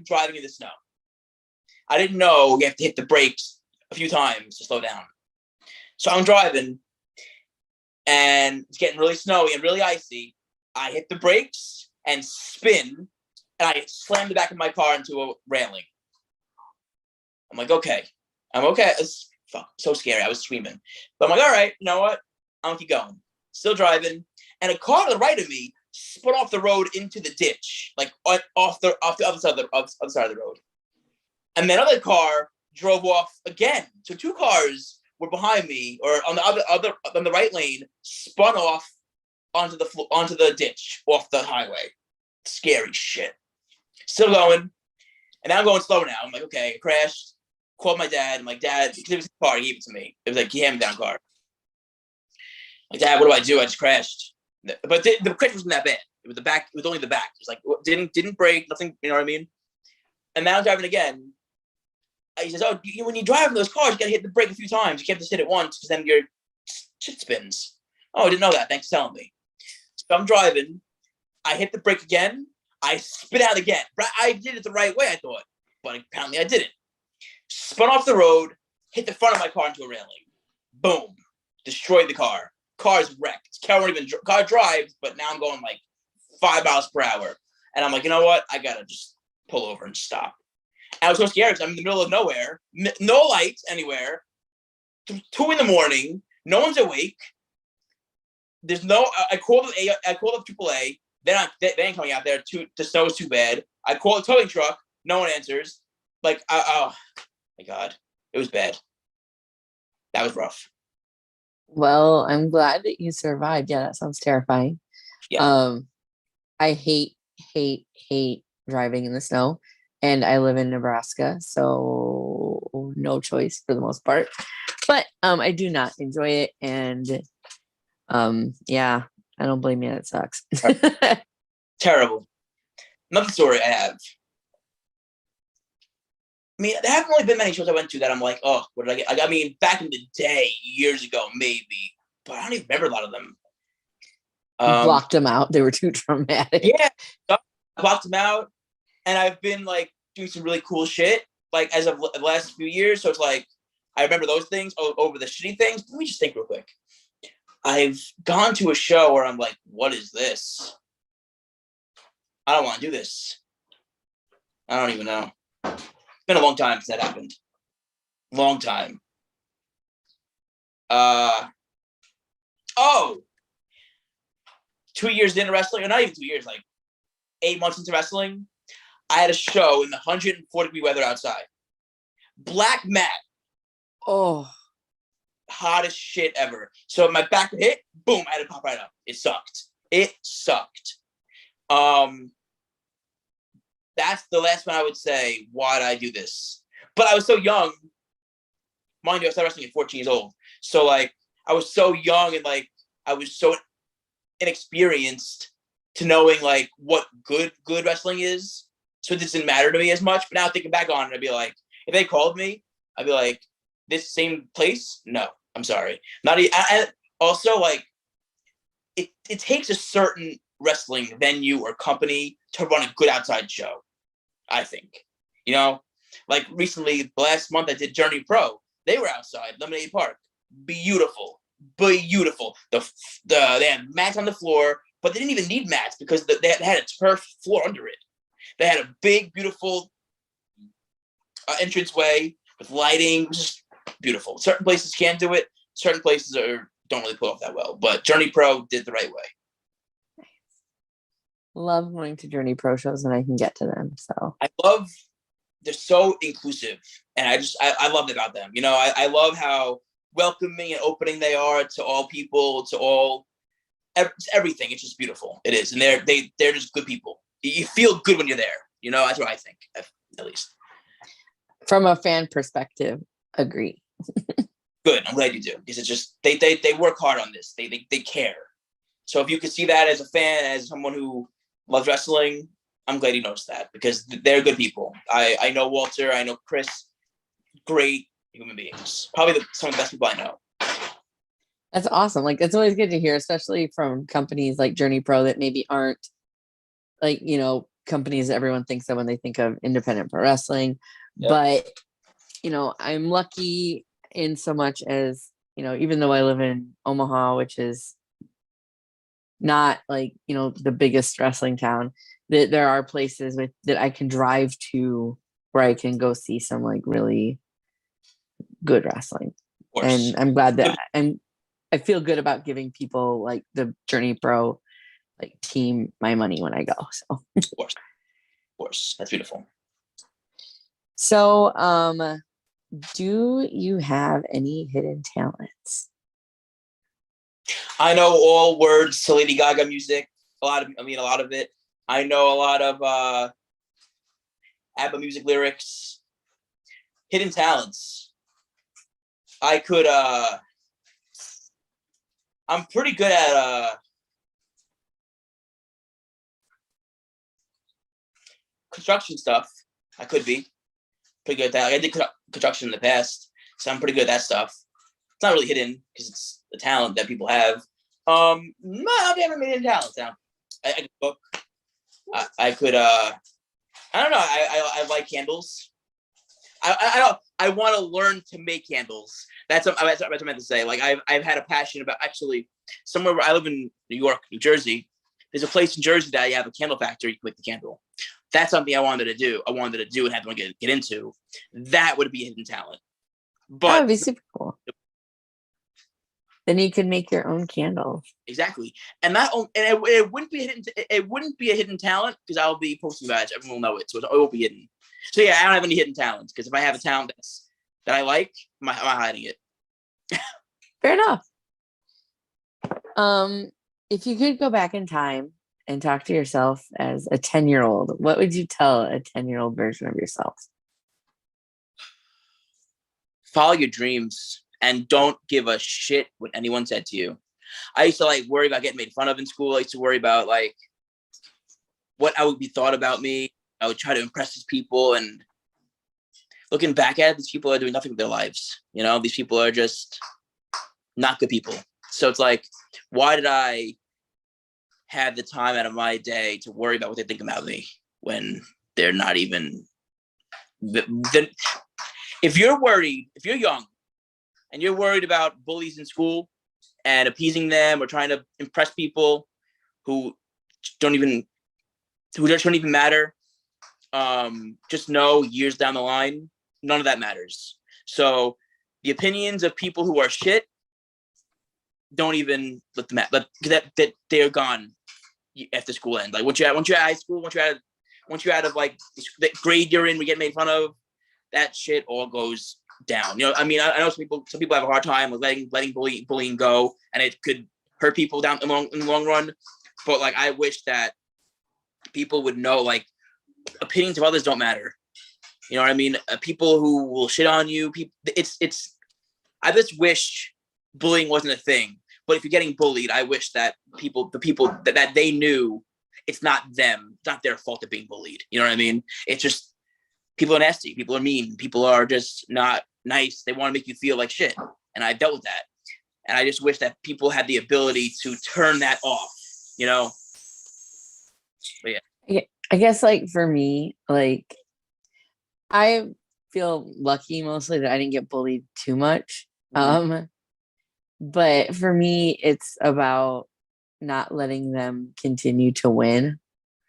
driving in the snow. I didn't know you have to hit the brakes a few times to slow down. So I'm driving, and it's getting really snowy and really icy. I hit the brakes and spin, and I slammed the back of my car into a railing. I'm like, okay, I'm okay. It's so scary. I was screaming, but I'm like, all right, you know what? I'm gonna keep going. Still driving, and a car to the right of me spun off the road into the ditch, like off the other side of the road. And then another car drove off again. So two cars were behind me, or on the other on the right lane, spun off onto the ditch off the highway. Scary shit. Still going, and now I'm going slow now. I'm like, okay, I crashed. Called my dad. I'm like, Dad, because it was his car, he gave it to me. It was like he handed me down car. Like, Dad, what do I do? I just crashed. But the crash wasn't that bad. It was the back. It was only the back. It was like didn't break, nothing. You know what I mean? And now I'm driving again. He says, "Oh, when you drive in those cars, you gotta hit the brake a few times. You can't just hit it once because then your shit spins." Oh, I didn't know that. Thanks for telling me. So I'm driving. I hit the brake again. I spit out again. I did it the right way, I thought, but apparently I didn't. Spun off the road, hit the front of my car into a railing. Boom. Destroyed the car. Car's wrecked. Car drives, but now I'm going like 5 miles per hour. And I'm like, you know what? I gotta just pull over and stop. And I was so scared because I'm in the middle of nowhere, no lights anywhere. 2 a.m, no one's awake. There's no. I called up AAA. They ain't coming out there. The snow's too bad. I called a towing truck. No one answers. Like, oh my God, it was bad. That was rough. Well, I'm glad that you survived. Yeah, that sounds terrifying. Yeah. I hate driving in the snow, and I live in Nebraska, so no choice for the most part. But I do not enjoy it, and yeah, I don't blame you. It sucks. Terrible. Another story I have. I mean, there haven't really been many shows I went to that I'm like, oh, what did I get? I mean, back in the day, years ago, maybe, but I don't even remember a lot of them. Blocked them out. They were too traumatic. Yeah, I blocked them out, and I've been like doing some really cool shit, like as of the last few years. So it's like I remember those things over the shitty things. Let me just think real quick. I've gone to a show where I'm like, what is this? I don't want to do this. I don't even know. It's been a long time since that happened. Long time. Oh, 2 years into wrestling, or not even 2 years, like 8 months into wrestling, I had a show in the 140-degree weather outside. Black mat. Oh, Hottest shit ever. So my back would hit, boom, I had to pop right up. It sucked. That's the last one I would say, why did I do this? But I was so young. Mind you, I started wrestling at 14 years old. So like I was so young and like I was so inexperienced to knowing like what good wrestling is. So it doesn't matter to me as much. But now thinking back on it, I'd be like, if they called me, I'd be like, this same place? No, I'm sorry. Not also like it takes a certain wrestling venue or company to run a good outside show, I think. You know, like recently, last month I did Journey Pro. They were outside Lemonade Park. Beautiful. They had mats on the floor, but they didn't even need mats because they had a turf floor under it. They had a big, beautiful entranceway with lighting. It was just beautiful. Certain places can do it. Certain places don't really pull off that well. But Journey Pro did the right way. Love going to Journey Pro shows when I can get to them. So they're so inclusive, and I love about them. You know, I love how welcoming and opening they are to all people, to everything. It's just beautiful. It is, and they're just good people. You feel good when you're there. You know, that's what I think, at least. From a fan perspective, agree. Good. I'm glad you do, because it's just they work hard on this. They care. So if you could see that as a fan, as someone who loves wrestling, I'm glad you noticed that, because they're good people. I know Walter. I know Chris. Great human beings. Probably some of the best people I know. That's awesome. Like, it's always good to hear, especially from companies like Journey Pro that maybe aren't like, you know, companies that everyone thinks of when they think of independent pro wrestling. Yep. But, you know, I'm lucky in so much as, you know, even though I live in Omaha, which is not like, you know, the biggest wrestling town, that there are places that I can drive to where I can go see some like really good wrestling. And I'm glad that I feel good about giving people like the Journey Pro like team my money when I go. So of course. That's beautiful. So do you have any hidden talents? I know all words to Lady Gaga music. A lot of it. I know a lot of ABBA music lyrics. Hidden talents. I could I'm pretty good at construction stuff. I could be pretty good at that. Like, I did construction in the past, so I'm pretty good at that stuff. It's not really hidden because it's a talent that people have. I haven't made hidden talents now. I could cook. I could. I don't know. I like candles. I want to learn to make candles. That's what I meant to say. Like I've had a passion about, actually, somewhere where I live in New York, New Jersey. There's a place in Jersey that you have a candle factory. You can make the candle. That's something I wanted to do. And have to get into. That would be a hidden talent. But that would be super cool. Then you could make your own candles. Exactly, and it wouldn't be hidden. It wouldn't be a hidden talent because I'll be posting about it. Everyone will know it, so it will be hidden. So yeah, I don't have any hidden talents, because if I have a talent that I like, I'm not hiding it. Fair enough. If you could go back in time and talk to yourself as a 10-year-old, what would you tell a 10-year-old version of yourself? Follow your dreams and don't give a shit what anyone said to you. I used to like worry about getting made fun of in school. I used to worry about like what I would be thought about me. I would try to impress these people, and looking back at it, these people are doing nothing with their lives. You know, these people are just not good people. So it's like, why did I have the time out of my day to worry about what they think about me when they're not even? If you're young and you're worried about bullies in school and appeasing them or trying to impress people who don't even matter, just know years down the line, none of that matters. So the opinions of people who are shit, don't even let them that they're gone after school end. Like once you're out of high school, once you're out of like the grade you're in, we get made fun of, that shit all goes down. You know, I mean, I know some people have a hard time with letting bullying go, and it could hurt people down in the long run. But like, I wish that people would know, like, opinions of others don't matter. You know what I mean? People who will shit on you, I just wish bullying wasn't a thing. But if you're getting bullied, I wish that the people that they knew it's not them, it's not their fault of being bullied. You know what I mean? It's just people are nasty, people are mean, people are just not nice. They want to make you feel like shit. And I dealt with that. And I just wish that people had the ability to turn that off, you know? But yeah. I guess like for me, like I feel lucky mostly that I didn't get bullied too much. But for me, it's about not letting them continue to win.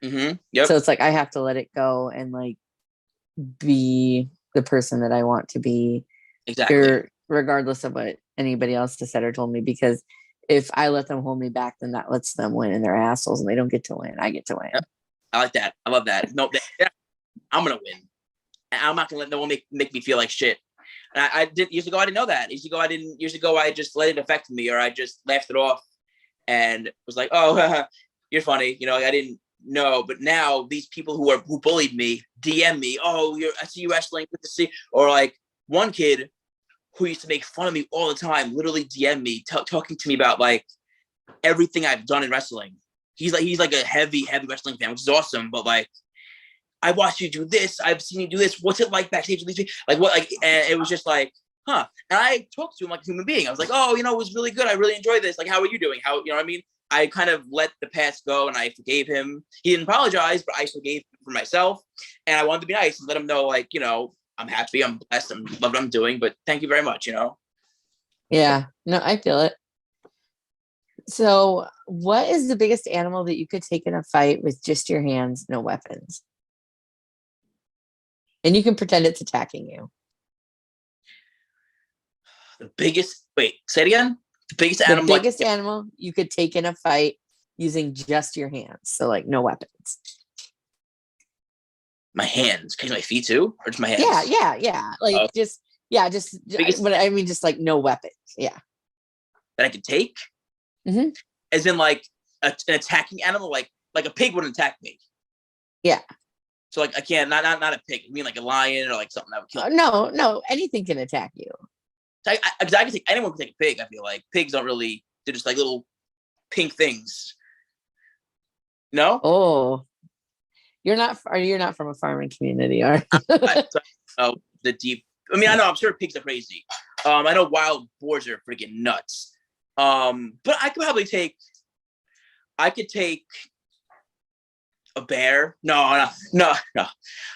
Yep. So it's like I have to let it go and like be the person that I want to be. Exactly. Regardless of what anybody else has said or told me. Because if I let them hold me back, then that lets them win, and they're assholes and they don't get to win. I get to win. Yep. I like that. I love that. No, I'm gonna win. And I'm not gonna let no one make me feel like shit. And I did years ago. I didn't know that. Years ago, I just let it affect me, or I just laughed it off, and was like, "Oh, you're funny." You know, I didn't know. But now these people who bullied me DM me, "Oh, I see you wrestling. Good to see." Or like one kid who used to make fun of me all the time, literally DM me, talking to me about like everything I've done in wrestling. He's like a heavy wrestling fan, which is awesome. But like, I watched you do this. I've seen you do this. What's it like backstage with these people? Like what? Like, and it was just like, huh? And I talked to him like a human being. I was like, oh, you know, it was really good. I really enjoyed this. Like, how are you doing? How, you know what I mean? I kind of let the past go and I forgave him. He didn't apologize, but I forgave him for myself. And I wanted to be nice and let him know, like, you know, I'm happy, I'm blessed, I love what I'm doing, but thank you very much, you know? Yeah, no, I feel it. So what is the biggest animal that you could take in a fight with just your hands, no weapons? And you can pretend it's attacking you. Wait, say it again? The biggest animal. The biggest animal you could take in a fight using just your hands. So like no weapons. My hands. Can you my feet too? Or just my hands? Yeah. Like just but I mean just like no weapons. Yeah. That I could take? As in like an attacking animal, like a pig wouldn't attack me. Yeah. So like I can't not a pig. I mean like a lion or like something that would kill me. No, anything can attack you. So I can take anyone can take a pig. I feel like pigs don't really. They're just like little pink things. No. Oh, you're not from a farming community, are you? Oh, the deep. I mean, I know. I'm sure pigs are crazy. I know wild boars are freaking nuts. But I could probably take. I could take a bear. No. I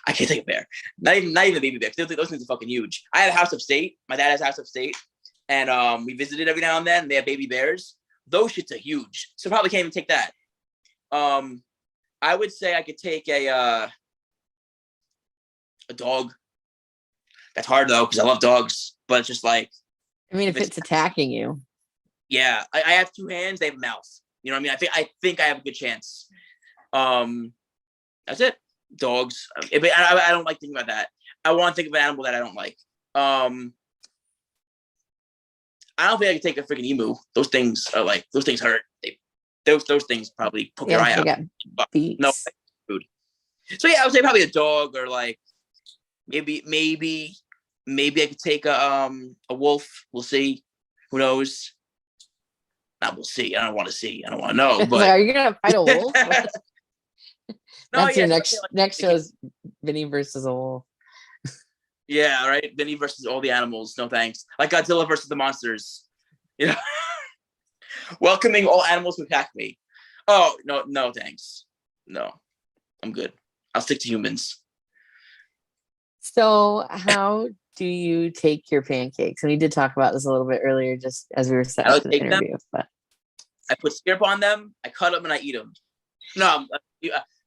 can't take a bear. Not even a baby bear. Those things are fucking huge. I have a house of state. My dad has a house of state, and we visited every now and then. They have baby bears. Those shits are huge. So probably can't even take that. I would say I could take a dog. That's hard though because I love dogs, but it's just like. I mean, if it's attacking you. Yeah, I have two hands. They have a mouth. You know what I mean? I think I have a good chance. That's it. Dogs. I don't like thinking about that. I want to think of an animal that I don't like. I don't think I can take a freaking emu. Those things hurt. Those things probably poke your eye out. No food. So yeah, I would say probably a dog or like maybe I could take a wolf. We'll see. Who knows? We'll see. I don't want to see. I don't want to know. But are you gonna fight a wolf? That's your next like, show is Vinny versus a wolf. Yeah, right. Vinny versus all the animals. No thanks. Like Godzilla versus the monsters. You know, welcoming all animals who attack me. Oh no thanks. No, I'm good. I'll stick to humans. So how do you take your pancakes? And we did talk about this a little bit earlier, just as we were setting up the interview. But I put syrup on them. I cut them and I eat them. No,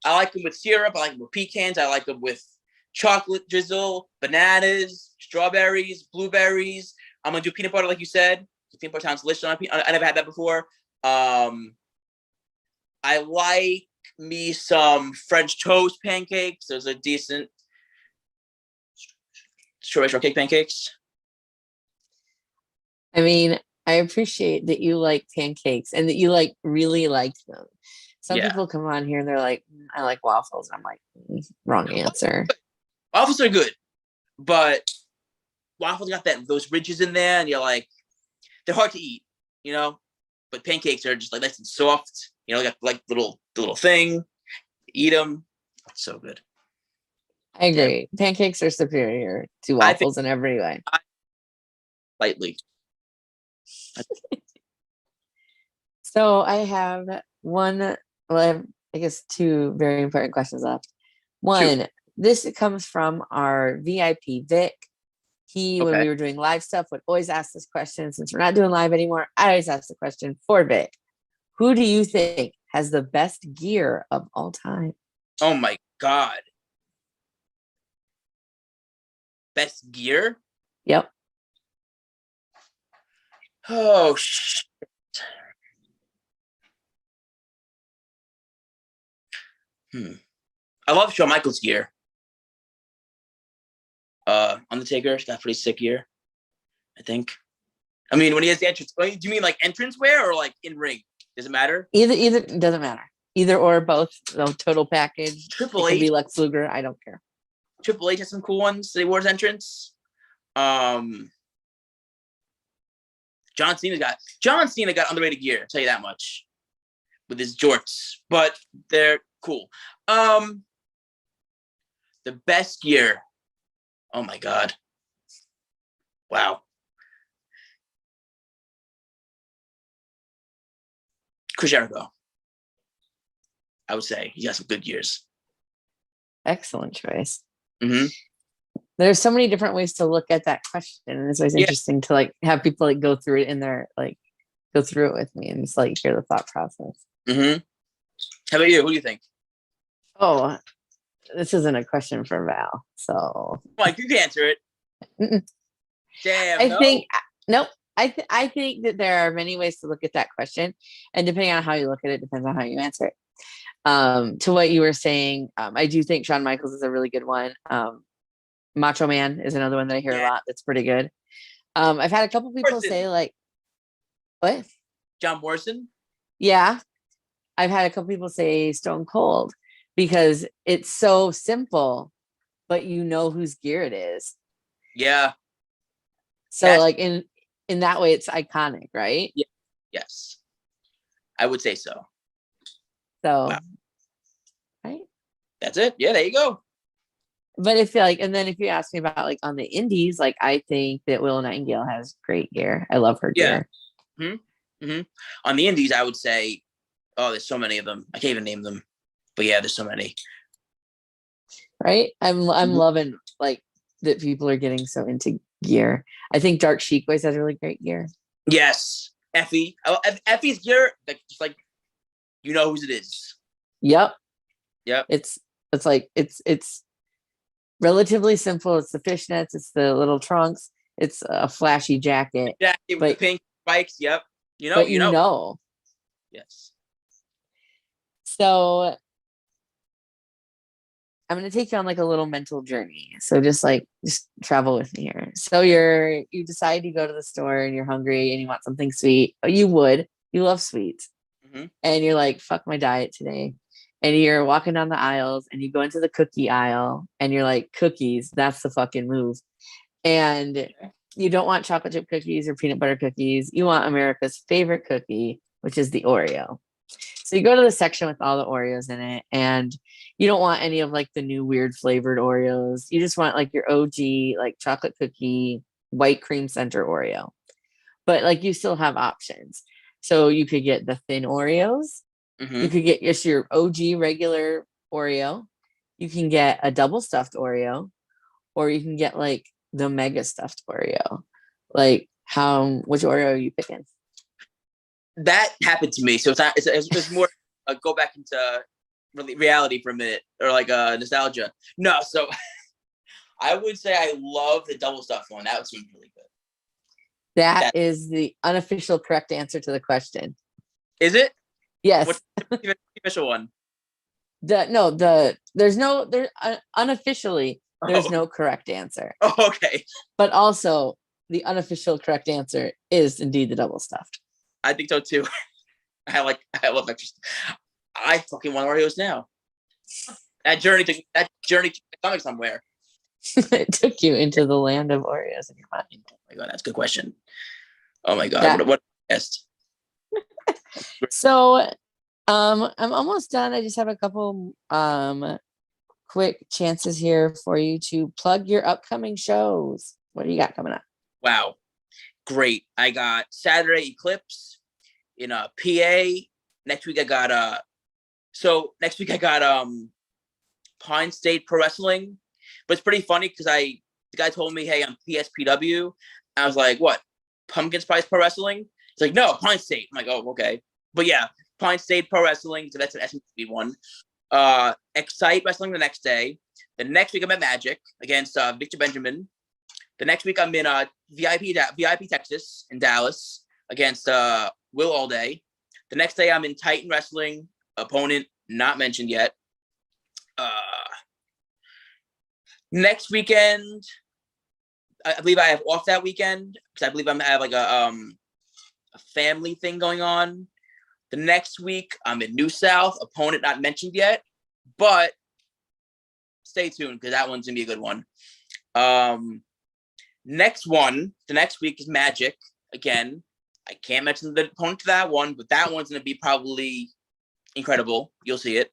I like them with syrup. I like them with pecans. I like them with chocolate drizzle, bananas, strawberries, blueberries. I'm gonna do peanut butter, like you said. The peanut butter sounds delicious. I never had that before. I like me some French toast pancakes. Those are decent. Strawberry shortcake pancakes. I mean, I appreciate that you like pancakes and that you like really like them. Some people come on here and they're like, I like waffles. And I'm like, wrong answer. Waffles are good, but waffles got those ridges in there, and you're like, they're hard to eat, but pancakes are just like nice and soft. Got like the little thing. Eat them. It's so good. I agree. Pancakes are superior to waffles in every way. Lightly. So I have I have, I guess, two very important questions left. One, this comes from our VIP Vic. When we were doing live stuff, would always ask this question. Since we're not doing live anymore, I always ask the question for Vic. Who do you think has the best gear of all time? Oh my God. Best gear? Yep. Oh, shit. I love Shawn Michaels' gear. Undertaker's got pretty sick gear, I think. I mean, when he has the entrance, do you mean like entrance wear or like in ring? Does it matter? Either doesn't matter. Either or both. The total package. Triple It H. could be Lex Luger. I don't care. Triple H has some cool ones. They wore his entrance. John Cena got underrated gear. I'll tell you that much. With his jorts, but they're cool. The best gear. Oh my God. Wow. Chris Jericho. I would say he got some good gears. Excellent choice. Mm-hmm. There's so many different ways to look at that question, and it's always interesting to like have people like go through it go through it with me and just like hear the thought process. Mm-hmm. How about you? Who do you think? Oh, this isn't a question for Val, so Mike, you can answer it. Mm-mm. Damn. I think that there are many ways to look at that question, and depending on how you look at it, depends on how you answer it. To what you were saying, I do think Shawn Michaels is a really good one. Macho Man is another one that I hear a lot. That's pretty good. I've had a couple people say like, what? John Morrison? Yeah. I've had a couple people say Stone Cold because it's so simple, but you know whose gear it is. Yeah. So like in that way, it's iconic, right? Yeah. Yes. I would say so. So, wow. Right. That's it. Yeah, there you go. But if you ask me about like on the indies, like I think that Willow Nightingale has great gear. I love her gear. Mm-hmm. Mm-hmm. On the indies, I would say, there's so many of them. I can't even name them. But yeah, there's so many. Right? I'm loving like that people are getting so into gear. I think Dark Sheik always has really great gear. Yes. Effie. Effie's gear, just like you know whose it is. Yep. Yep. It's like it's relatively simple. It's the fishnets, it's the little trunks, it's a flashy jacket. Jacket with the pink spikes. Yep. You know. Yes. So I'm going to take you on like a little mental journey. So just travel with me here. So you decide to go to the store and you're hungry and you want something sweet. You love sweets. Mm-hmm. And you're like, fuck my diet today. And you're walking down the aisles and you go into the cookie aisle and you're like, cookies, that's the fucking move. And you don't want chocolate chip cookies or peanut butter cookies. You want America's favorite cookie, which is the Oreo. So you go to the section with all the Oreos in it, and you don't want any of like the new weird flavored Oreos. You just want like your OG, like chocolate cookie, white cream center Oreo. But like you still have options. So you could get the thin Oreos. Mm-hmm. You could get just your OG regular Oreo. You can get a double stuffed Oreo, or you can get like the mega stuffed Oreo. Like which Oreo are you picking? That happened to me. So it's more go back into reality for a minute, or like nostalgia. No, so I would say I love the double stuffed one. That seems really good. That is the unofficial correct answer to the question. Is it? Yes. What's the official one? Unofficially, there's no correct answer. Oh, okay. But also, the unofficial correct answer is indeed the double stuffed. I think so too. I love extra. I fucking want Oreos now. That journey took me stomach somewhere. It took you into the land of Oreos in your mind. Oh my God, that's a good question. Oh my God. Yeah. What a guest. So I'm almost done. I just have a couple quick chances here for you to plug your upcoming shows. What do you got coming up? Wow. Great. I got Saturday Eclipse in PA. Next week I got Pine State Pro Wrestling. But it's pretty funny because the guy told me, hey, I'm PSPW. I was like, what? Pumpkin Spice Pro Wrestling? He's like, no, Pine State. I'm like, oh, okay. But yeah, Pine State Pro Wrestling. So that's an SMTV one. Excite Wrestling the next day. The next week I'm at Magic against Victor Benjamin. The next week I'm in VIP Texas in Dallas against Will All Day. The next day I'm in Titan Wrestling, opponent not mentioned yet. Next weekend, I believe I have off that weekend because I believe I have like a family thing going on. The next week I'm in New South, opponent not mentioned yet, but stay tuned because that one's gonna be a good one. The next week is Magic again. I can't mention the opponent to that one, but that one's gonna be probably incredible. You'll see it.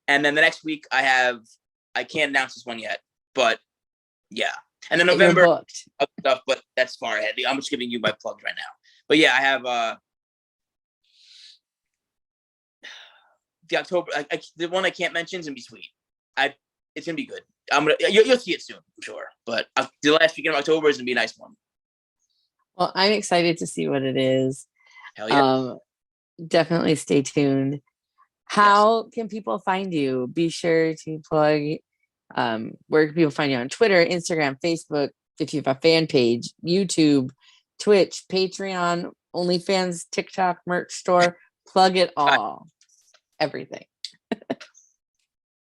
And then the next week I can't announce this one yet, but yeah. And then November stuff, but that's far ahead. I'm just giving you my plugs right now. But yeah, I have the October. The one I can't mention is gonna be sweet. It's gonna be good. You'll see it soon, I'm sure. But the last weekend of October is gonna be a nice one. Well, I'm excited to see what it is. Hell yeah. Definitely stay tuned. How can people find you? Be sure to plug where can people find you on Twitter, Instagram, Facebook, if you have a fan page, YouTube, Twitch, Patreon, OnlyFans, TikTok, merch store. Plug it all. Everything.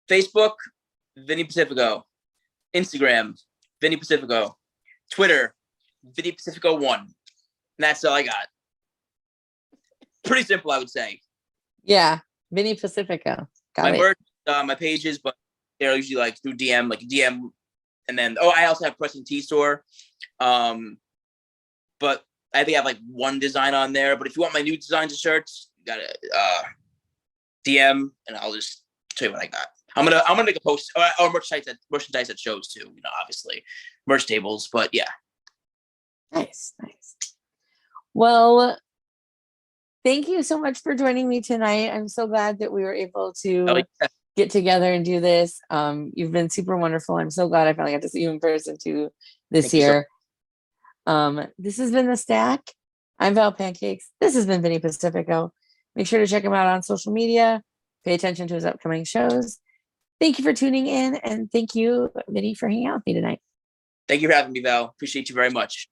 Facebook, Vinny Pacifico. Instagram, Vinny Pacifico. Twitter, Vinny Pacifico 1. And that's all I got. Pretty simple, I would say. Yeah, Vinny Pacifico. My merch, my pages, but they're usually like through DM, and then I also have Press and Tea store. But I think I have like one design on there. But if you want my new designs of shirts, you gotta DM, and I'll just show you what I got. I'm gonna make a post or merchandise at shows too. Obviously, merch tables. But yeah, nice. Well, thank you so much for joining me tonight. I'm so glad that we were able to get together and do this. You've been super wonderful. I'm so glad I finally got to see you in person too this year. This has been The Stack. I'm Val Pancakes. This has been Vinny Pacifico. Make sure to check him out on social media. Pay attention to his upcoming shows. Thank you for tuning in, and thank you, Vinny, for hanging out with me tonight. Thank you for having me, Val. Appreciate you very much.